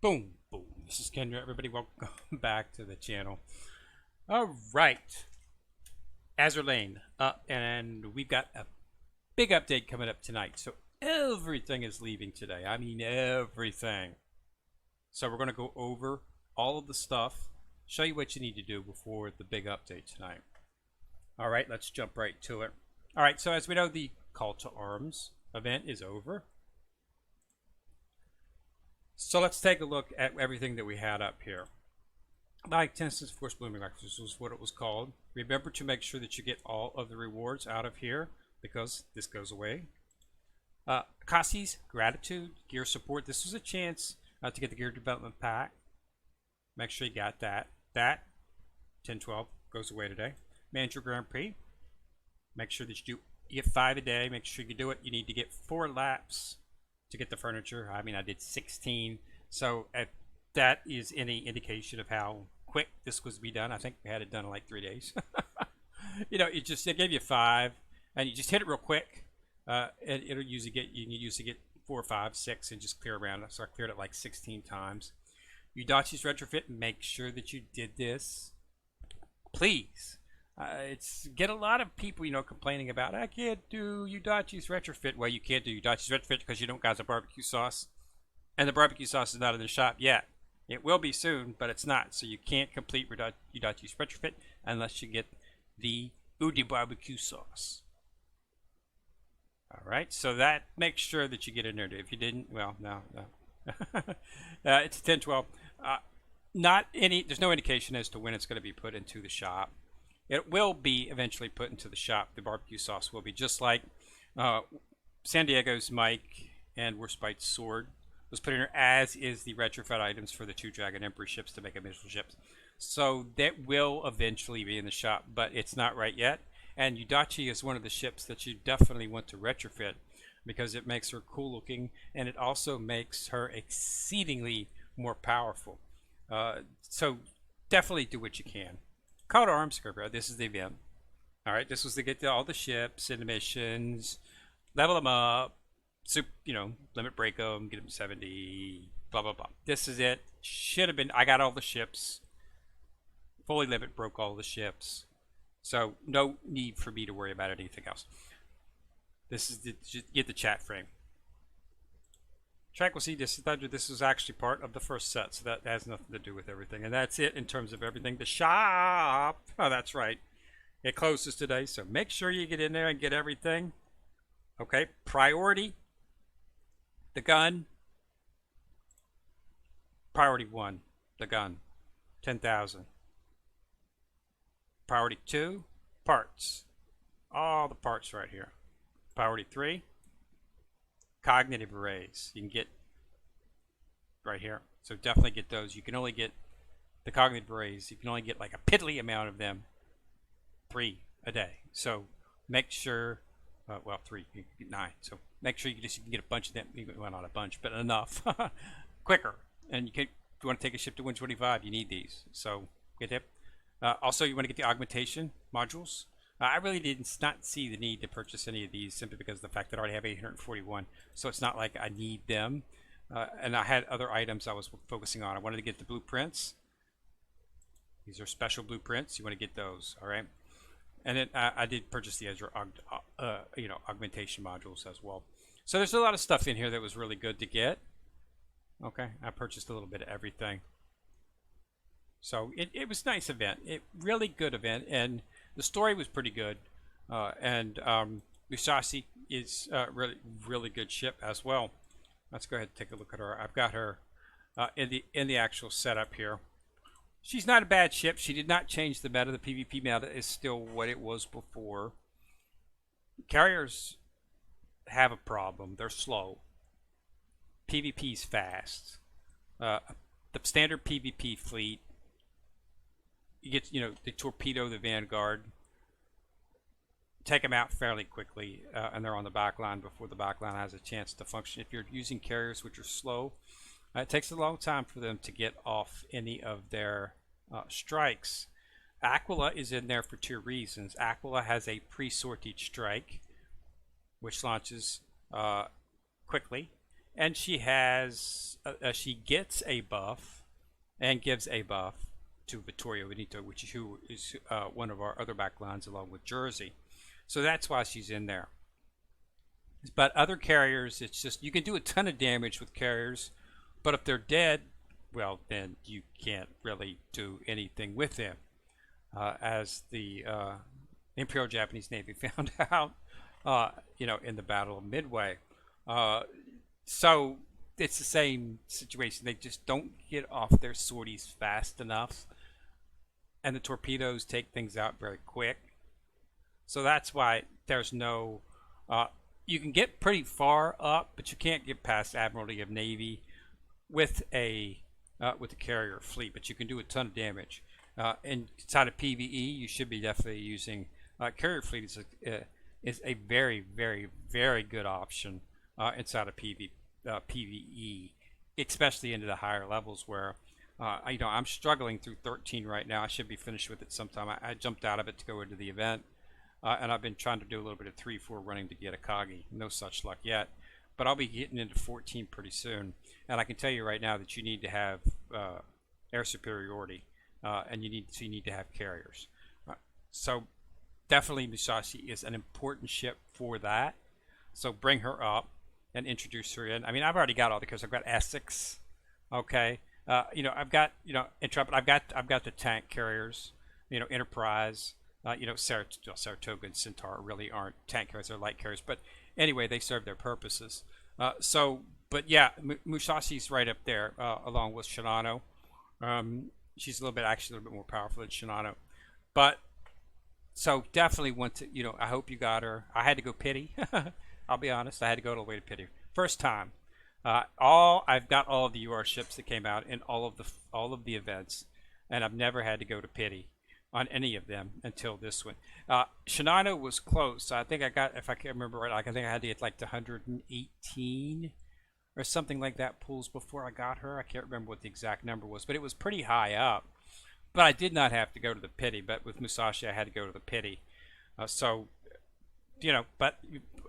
Boom, boom. This is Kendra. Everybody, welcome back to the channel. All right, Azur Lane, and we've got a big update coming up tonight. So everything is leaving today. I mean, everything. So we're going to go over all of the stuff, show you what you need to do before the big update tonight. All right, let's jump right to it. All right, so as we know, the Call to Arms event is over. So let's take a look at everything that we had up here. Like Tennison's Force Blooming Life, this was what it was called. Remember to make sure that you get all of the rewards out of here because this goes away. Kasi's Gratitude, Gear Support. This was a chance to get the Gear Development Pack. Make sure you got that. That, 1012, goes away today. Manager Grand Prix. Make sure that you get 5 a day. Make sure you do it. You need to get 4 laps to get the furniture. I mean, I did 16. So that is any indication of how quick this was to be done. I think we had it done in like 3 days. It gave you 5, and you just hit it real quick. And it'll usually get, you can usually get 4, 5, 6, and just clear around it. So I cleared it like 16 times. Udachi's Retrofit, make sure that you did this. Please. It's get a lot of people, complaining about, I can't do Udachi's Retrofit. Well, you can't do Udachi's Retrofit because you don't got the barbecue sauce. And the barbecue sauce is not in the shop yet. It will be soon, but it's not. So you can't complete Udachi's Retrofit unless you get the Udi barbecue sauce. All right, so that makes sure that you get in there. If you didn't, well, no. It's 1012. There's no indication as to when it's going to be put into the shop. It will be eventually put into the shop. The barbecue sauce will be just like San Diego's Mike and Warspite's sword was put in there, as is the retrofit items for the 2 Dragon Emperor ships to make a missile ships. So that will eventually be in the shop, but it's not right yet. And Udachi is one of the ships that you definitely want to retrofit because it makes her cool looking, and it also makes her exceedingly more powerful. So definitely do what you can. Call to Arms, this is the event. All right, this was to get to all the ships and the missions, level them up, limit break them, get them to 70, blah, blah, blah. This is it. Should have been, I got all the ships, fully limit broke all the ships. So no need for me to worry about anything else. This is get the chat frame. Track will see this is actually part of the first set, so that has nothing to do with everything. And that's it in terms of everything. The shop, oh, that's right. It closes today, so make sure you get in there and get everything. Okay, priority, the gun. Priority 1, the gun, 10,000. Priority 2, parts. All the parts right here. Priority 3, cognitive arrays. You can get right here. So definitely get those. You can only get the cognitive arrays. You can only get like a piddly amount of them. 3 a day. So make sure, 3, you can get 9. So make sure you can get a bunch of them. Well, not a bunch, but enough. Quicker. And if you want to take a ship to 125, you need these. So get it. Also, you want to get the augmentation modules. I really did not see the need to purchase any of these simply because of the fact that I already have 841. So it's not like I need them. And I had other items I was focusing on. I wanted to get the blueprints. These are special blueprints. You want to get those, all right? And then I did purchase the Azur augmentation modules as well. So there's a lot of stuff in here that was really good to get. Okay, I purchased a little bit of everything. So it was a nice event. Really good event, and the story was pretty good. Musashi is a really good ship as well. Let's go ahead and take a look at her. I've got her in the actual setup here. She's not a bad ship. She did not change the meta. The PvP meta is still what it was before. Carriers have a problem. They're slow. PvP's fast. The standard PvP fleet, you get, they torpedo the Vanguard, take them out fairly quickly, and they're on the back line before the back line has a chance to function. If you're using carriers which are slow, it takes a long time for them to get off any of their strikes. Aquila is in there for 2 reasons. Aquila has a pre-sortied strike, which launches quickly, and she has she gets a buff and gives a buff to Vittorio Veneto, who is one of our other backlines along with Jersey. So that's why she's in there. But other carriers, it's just you can do a ton of damage with carriers, but if they're dead, well, then you can't really do anything with them. As the Imperial Japanese Navy found out, in the Battle of Midway. So it's the same situation. They just don't get off their sorties fast enough, and the torpedoes take things out very quick. So that's why there's no. You can get pretty far up, but you can't get past Admiralty of Navy with a carrier fleet. But you can do a ton of damage. Inside of PVE, you should be definitely using carrier fleet is a very, very, very good option inside of PVE, especially into the higher levels where I'm struggling through 13 right now. I should be finished with it sometime. I jumped out of it to go into the event, and I've been trying to do a little bit of 3-4 running to get a Kagi. No such luck yet, but I'll be getting into 14 pretty soon. And I can tell you right now that you need to have air superiority, and you need to have carriers. So definitely Musashi is an important ship for that. So bring her up and introduce her in. I mean, I've already got all the carriers. I've got Essex, okay. I've got Intrepid. I've got the tank carriers. Enterprise. Saratoga and Centaur really aren't tank carriers; they're light carriers. But anyway, they serve their purposes. But yeah, Musashi's right up there along with Shinano. She's actually a little bit more powerful than Shinano, but. So definitely want to, I hope you got her. I had to go pity. I'll be honest. I had to go all the way to pity. First time. I've got all of the UR ships that came out in all of the events, and I've never had to go to pity on any of them until this one. Shinano was close. I think I got, if I can't remember right, I think I had to get like the 118 or something like that pulls before I got her. I can't remember what the exact number was, but it was pretty high up. But I did not have to go to the pity. But with Musashi, I had to go to the pity. But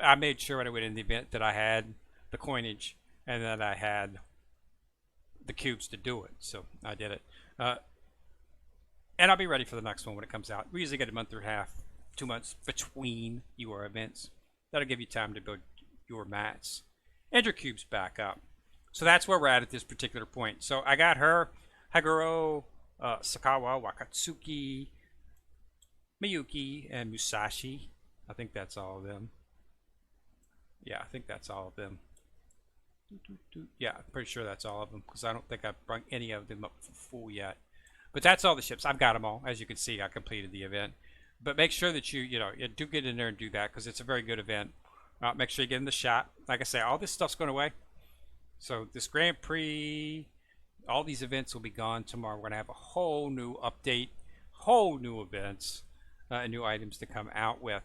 I made sure when I went in the event that I had the coinage and that I had the cubes to do it. So I did it. And I'll be ready for the next one when it comes out. We usually get a month or half, 2 months between your events. That'll give you time to build your mats and your cubes back up. So that's where we're at this particular point. So I got her, Haguro, Sakawa, Wakatsuki, Miyuki, and Musashi. I think that's all of them. Yeah, I think that's all of them. Yeah, I'm pretty sure that's all of them because I don't think I've brought any of them up for full yet. But that's all the ships. I've got them all. As you can see, I completed the event. But make sure that you do get in there and do that because it's a very good event. Make sure you get in the shot. Like I say, all this stuff's going away. So this Grand Prix, all these events will be gone tomorrow. We're going to have a whole new update, whole new events, and new items to come out with.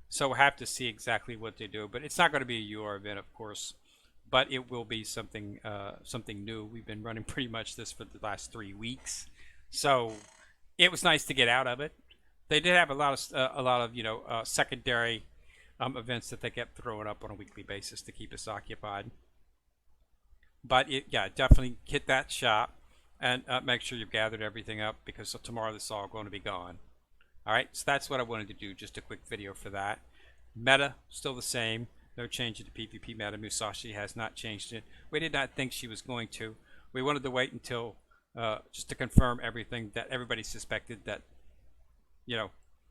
So we'll have to see exactly what they do. But it's not going to be a UR event, of course. But it will be something new. We've been running pretty much this for the last 3 weeks. So it was nice to get out of it. They did have a lot of secondary events that they kept throwing up on a weekly basis to keep us occupied. But definitely hit that shop and make sure you've gathered everything up because tomorrow this is all going to be gone. All right, so that's what I wanted to do. Just a quick video for that. Meta still the same. No change in the PvP meta. Musashi has not changed it. We did not think she was going to. We wanted to wait until just to confirm everything that everybody suspected that,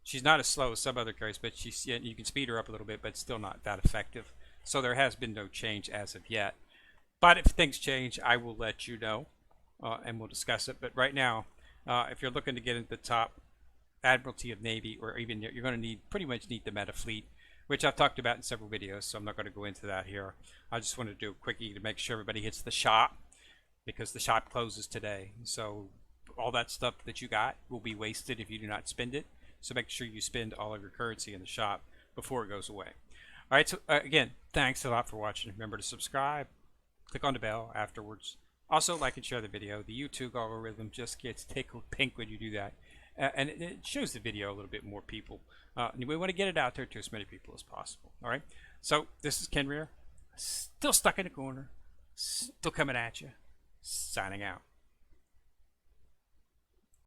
she's not as slow as some other carriers, but you can speed her up a little bit, but still not that effective. So there has been no change as of yet. But if things change, I will let you know, and we'll discuss it. But right now, if you're looking to get into the top Admiralty of Navy, or even you're going to pretty much need the meta fleet, which I've talked about in several videos, so I'm not going to go into that here. I just want to do a quickie to make sure everybody hits the shop, because the shop closes today. So all that stuff that you got will be wasted if you do not spend it. So make sure you spend all of your currency in the shop before it goes away. All right, so again, thanks a lot for watching. Remember to subscribe. Click on the bell afterwards. Also, like and share the video. The YouTube algorithm just gets tickled pink when you do that. And it shows the video a little bit more people. And we want to get it out there to as many people as possible. All right. So this is Ken Rear, still stuck in the corner, Still coming at you. Signing out.